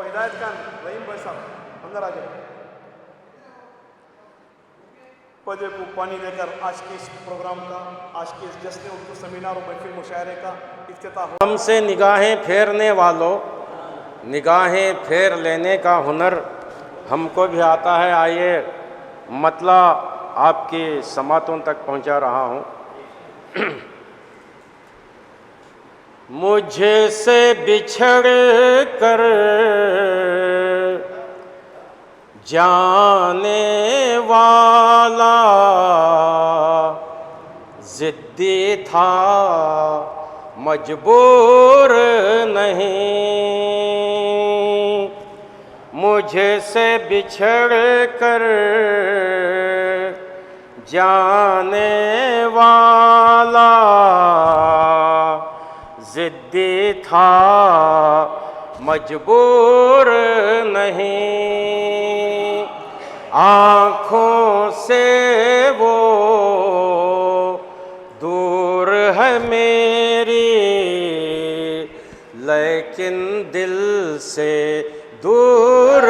ہدایت خان رحیم بھائی صاحب اندر آ جائے. پودے کو پانی دے کر آج کے اس پروگرام کا، آج کے اس جشن اردو سیمینار و محفل مشاعرے کا افتتاح ہو. ہم سے نگاہیں پھیرنے والوں، نگاہیں پھیر لینے کا ہنر ہم کو بھی آتا ہے. آئیے مطلع آپ کی سماعتوں تک پہنچا رہا ہوں. مجھے سے بچھڑ کر جانے والا ضدی تھا، مجبور نہیں. مجھے سے بچھڑ کر جانے والا ضدی تھا، مجبور نہیں. آنکھوں سے وہ دور ہے میری، لیکن دل سے دور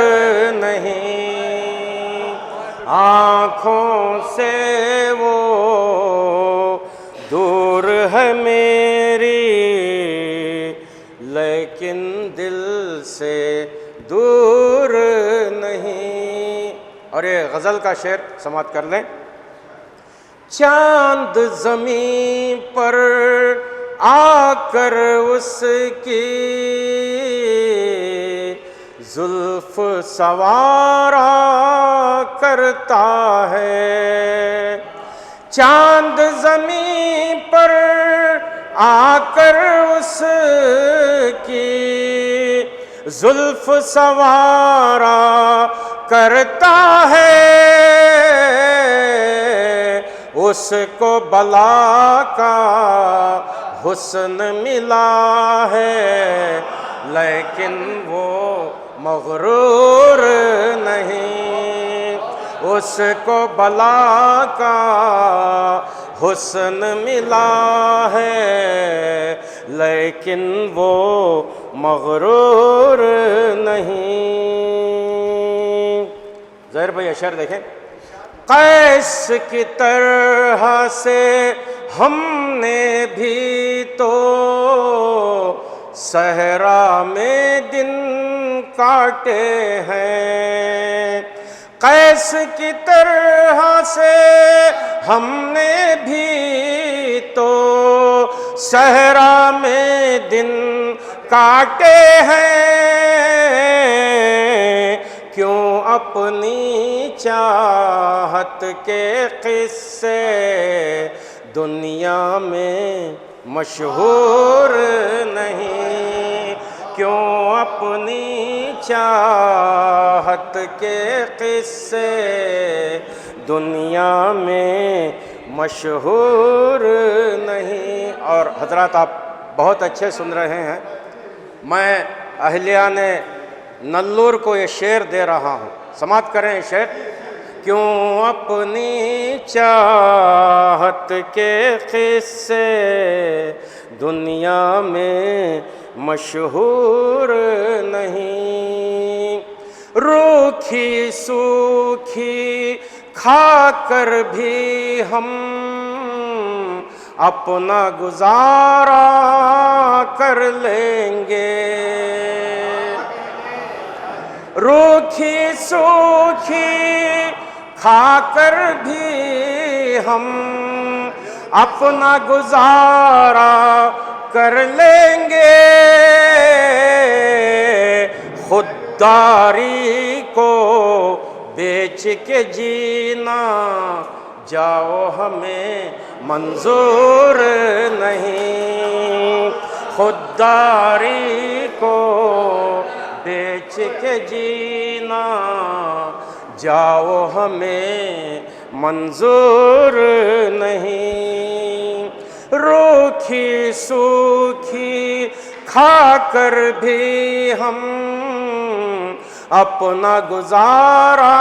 نہیں. آنکھوں سے وہ دور ہے میری، لیکن دل سے دور نہیں. اور یہ غزل کا شعر سماعت کر لیں. چاند زمین پر آ کر اس کی زلف سوارا کرتا ہے. چاند زمین پر آ کر اس کی زلف سوارا کرتا ہے. اس کو بلا کا حسن ملا ہے، لیکن وہ مغرور نہیں. اس کو بلا کا حسن ملا ہے، لیکن وہ مغرور نہیں. ظاہر بھائی اشعار دیکھیں. قیس کی طرح سے ہم نے بھی تو صحرا میں دن کاٹے ہیں. قیس کی طرح سے ہم نے بھی تو صحرا میں دن کاٹے ہیں. کیوں اپنی چاہت کے قصے دنیا میں مشہور نہیں. کیوں اپنی چاہت کے قصے دنیا میں مشہور نہیں. اور حضرات آپ بہت اچھے سن رہے ہیں. میں اہلیان نلور کو یہ شعر دے رہا ہوں، سماعت کریں یہ شعر. کیوں اپنی چاہت کے قصے دنیا میں مشہور نہیں. روکھی سوکھی کھا کر بھی ہم اپنا گزارا کر لیں گے. روکھی سوکھی کھا کر بھی ہم اپنا گزارا کر لیں گے. خودداری کو بیچ کے جینا جاؤ ہمیں منظور نہیں. خودداری کو بیچ کے جینا جاؤ ہمیں منظور نہیں. روکھی سوکھی کھا کر بھی ہم اپنا گزارا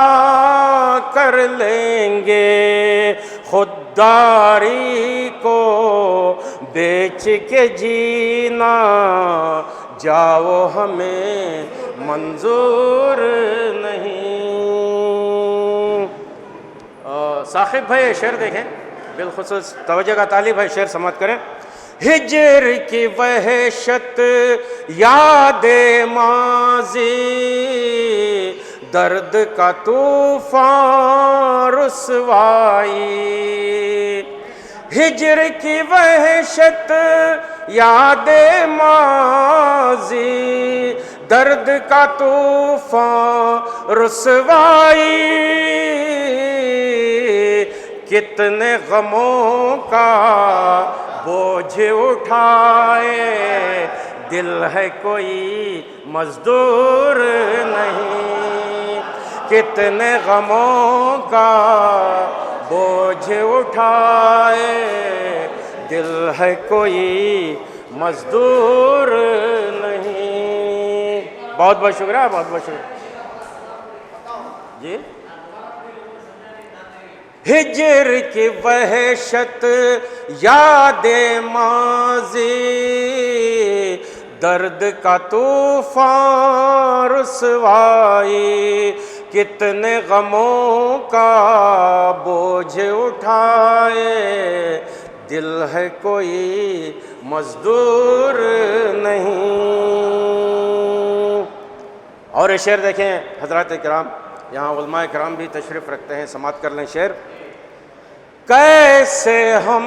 کر لیں گے. خودداری کو بیچ کے جینا جاؤ ہمیں منظور نہیں۔ ثاقب بھائی شعر دیکھیں، بالخصوص توجہ کا طالب ہے، شعر سماعت کریں۔ ہجر کی وحشت یاد ماضی، درد کا طوفان رسوائی۔ ہجر کی وحشت یاد ماضی، درد کا طوفان رسوائی۔ کتنے غموں کا بوجھ اٹھائے، دل ہے کوئی مزدور نہیں۔ کتنے غموں کا بوجھ اٹھائے، دل ہے کوئی مزدور نہیں۔ بہت بہت شکریہ، بہت بہت شکریہ جی۔ ہجر کی وحشت یاد ماضی، درد کا طوفان رسوائی۔ کتنے غموں کا بوجھ اٹھائے، دل ہے کوئی مزدور نہیں۔ اور یہ شعر دیکھیں حضرات کرام، یہاں علماء کرام بھی تشریف رکھتے ہیں، سماعت کر لیں شعر۔ کیسے ہم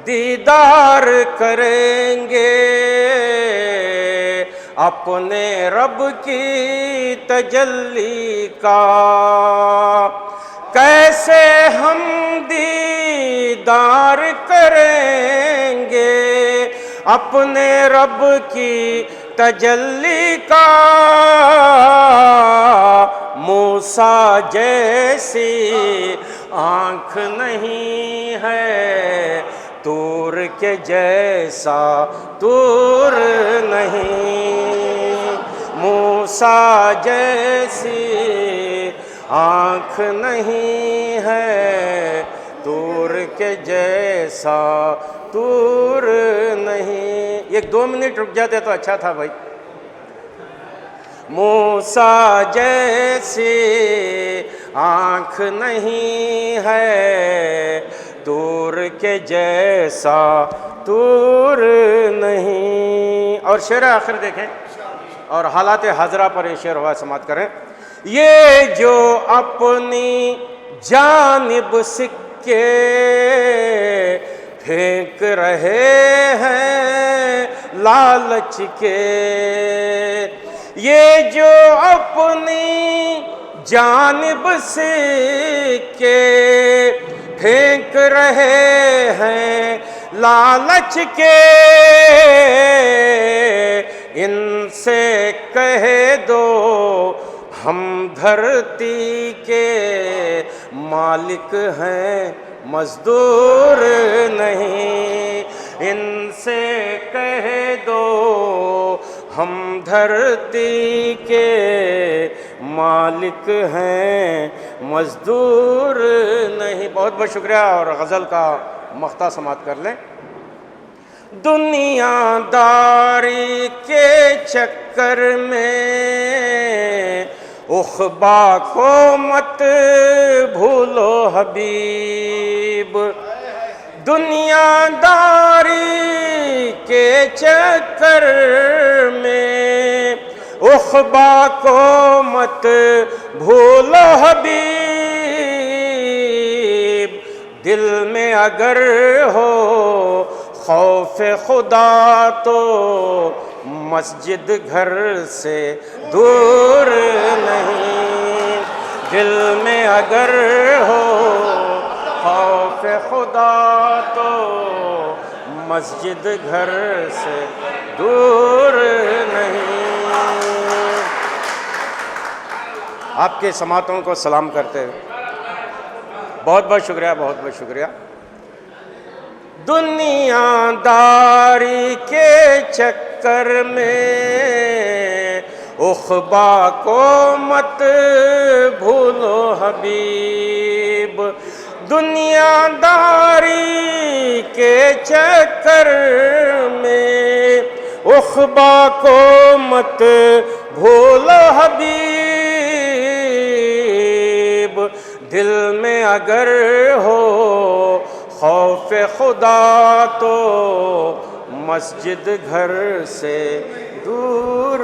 دیدار کریں گے اپنے رب کی تجلی کا، کیسے ہم دیدار کریں گے اپنے رب کی تجلی کا۔ موسیٰ جیسی آنکھ نہیں ہے، طور کے جیسا طور نہیں۔ موسیٰ جیسی آنکھ نہیں ہے، طور کے جیسا طور نہیں۔ ایک 2 منٹ رک جاتے تو اچھا تھا بھائی۔ موسیٰ جیسی آنکھ نہیں ہے، طور کے جیسا طور نہیں۔ اور شعر آخر دیکھیں، اور حالات حاضرہ پر یہ شعر ہوا، سماعت کریں۔ یہ جو اپنی جانب سکے پھینک رہے ہیں لالچ کے، یہ جو اپنی جانب سکے پھینک رہے ہیں لالچ کے، ان سے کہہ دو ہم دھرتی کے مالک ہیں مزدور نہیں۔ ان سے کہہ دو ہم دھرتی کے مالک ہیں مزدور نہیں۔ بہت بہت شکریہ، اور غزل کا مقطع سماعت کر لیں۔ دنیا داری کے چکر میں عقبا کو مت بھولو حبیب، دنیا داری کے چکر میں عقبا کو مت بھولو حبیب، دل میں اگر ہو خوف خدا تو مسجد گھر سے دور نہیں، دل میں اگر ہو خوف خدا تو مسجد گھر سے دور نہیں۔ آپ کے سماعتوں کو سلام کرتے ہیں، بہت بہت شکریہ، بہت بہت شکریہ۔ دنیا داری کے چکر میں عقبا کو مت بھولو حبیب، دنیا داری کے چکر میں اخبا کو مت بھولو حبیب، دل میں اگر ہو خوف خدا تو مسجد گھر سے دور